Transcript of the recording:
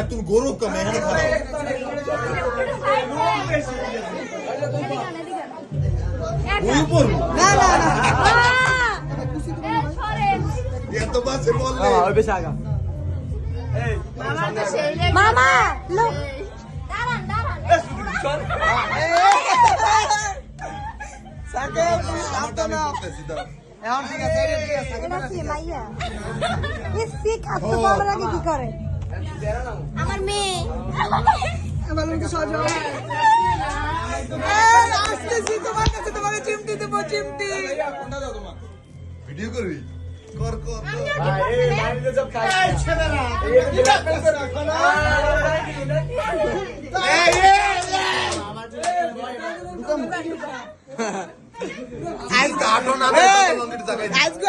तुम गोरू कम है ये तो बात से बोल रहे मामा लो কি করে আমার মেয়ে তোমাকে চিমটি দেবো চিমটি ভিডিও করবি কর কর আজকে